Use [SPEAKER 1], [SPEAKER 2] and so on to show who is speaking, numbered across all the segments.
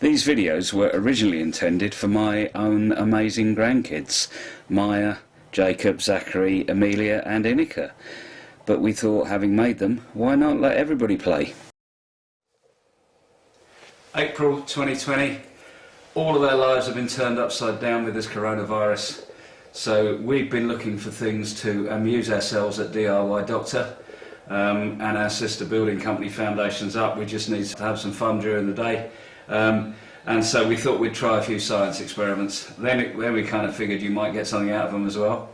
[SPEAKER 1] These videos were originally intended for my own amazing grandkids, Maya, Jacob, Zachary, Amelia and Inika. But we thought, having made them, why not let everybody play? April 2020, all of our lives have been turned upside down with this coronavirus. So we've been looking for things to amuse ourselves at DIY Doctor. And our sister building company Foundations Up, we just need to have some fun during the day. And so we thought we'd try a few science experiments. Then we kind of figured you might get something out of them as well.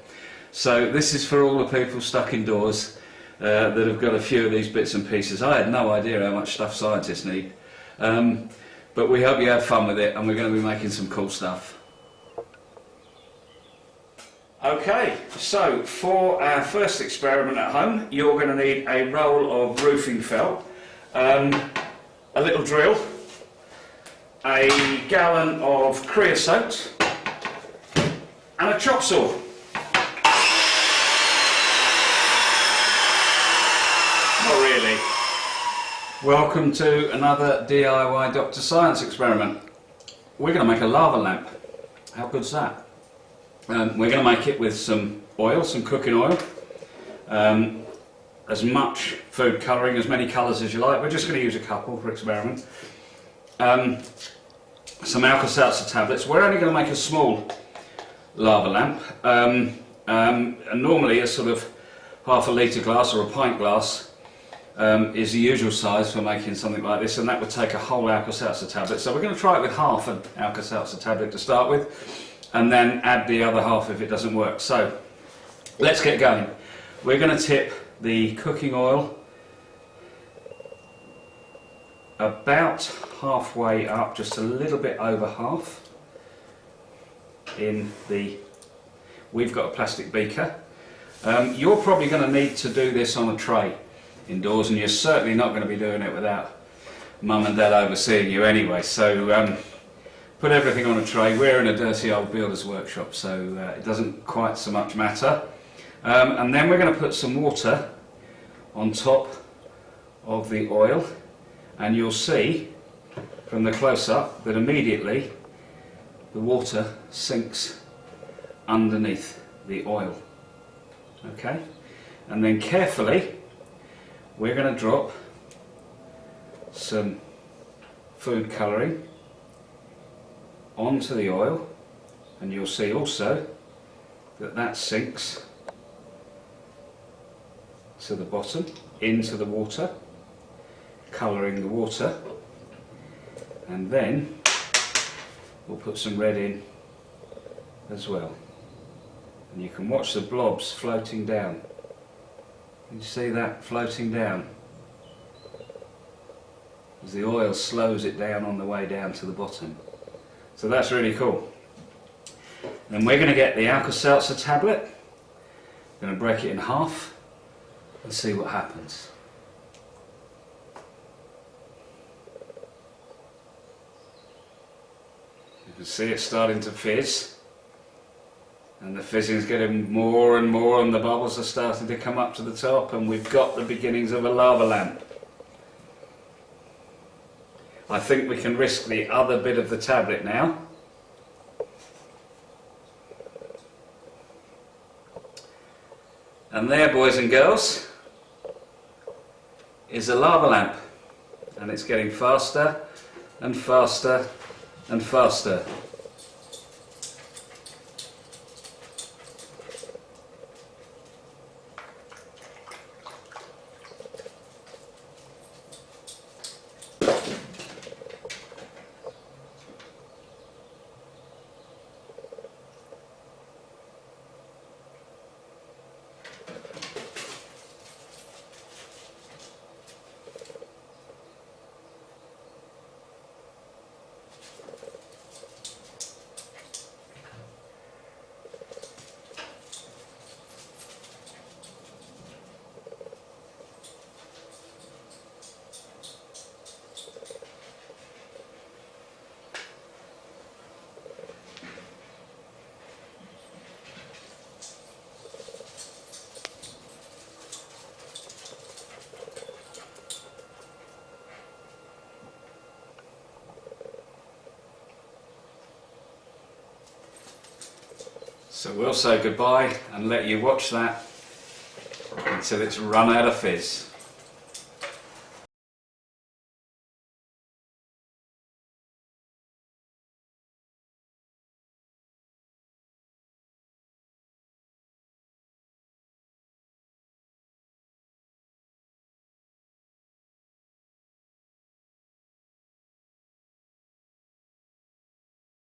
[SPEAKER 1] So this is for all the people stuck indoors that have got a few of these bits and pieces. I had no idea how much stuff scientists need. But we hope you have fun with it, and we're going to be making some cool stuff. Okay, so for our first experiment at home, you're going to need a roll of roofing felt, a little drill, a gallon of creosote and a chop saw. Not really. Welcome to another DIY Doctor Science experiment. We're going to make a lava lamp. How good's that? We're going to make it with some oil, some cooking oil, as much food colouring, as many colours as you like. We're just going to use a couple for experiment. Some Alka-Seltzer tablets. We're only going to make a small lava lamp, and normally a sort of half a litre glass or a pint glass is the usual size for making something like this, and that would take a whole Alka-Seltzer tablet. So we're going to try it with half an Alka-Seltzer tablet to start with, and then add the other half if it doesn't work. So let's get going. We're going to tip the cooking oil about halfway up, just a little bit over half, in the, we've got a plastic beaker. You're probably going to need to do this on a tray indoors, and you're certainly not going to be doing it without Mum and Dad overseeing you anyway. So put everything on a tray. We're in a dirty old builder's workshop, so it doesn't quite so much matter. And then we're going to put some water on top of the oil, and you'll see from the close-up that immediately the water sinks underneath the oil. Okay? And then carefully we're going to drop some food colouring onto the oil, and you'll see also that that sinks to the bottom into the water, colouring the water, and then we'll put some red in as well, and you can watch the blobs floating down. Can you see that floating down as the oil slows it down on the way down to the bottom? So that's really cool. And we're going to get the Alka-Seltzer tablet, going to break it in half and see what happens. You can see it starting to fizz, and the fizzing is getting more and more, and the bubbles are starting to come up to the top, and we've got the beginnings of a lava lamp. I think we can risk the other bit of the tablet now. And there, boys and girls, is a lava lamp, and it's getting faster and faster and faster. So we'll say goodbye and let you watch that until it's run out of fizz.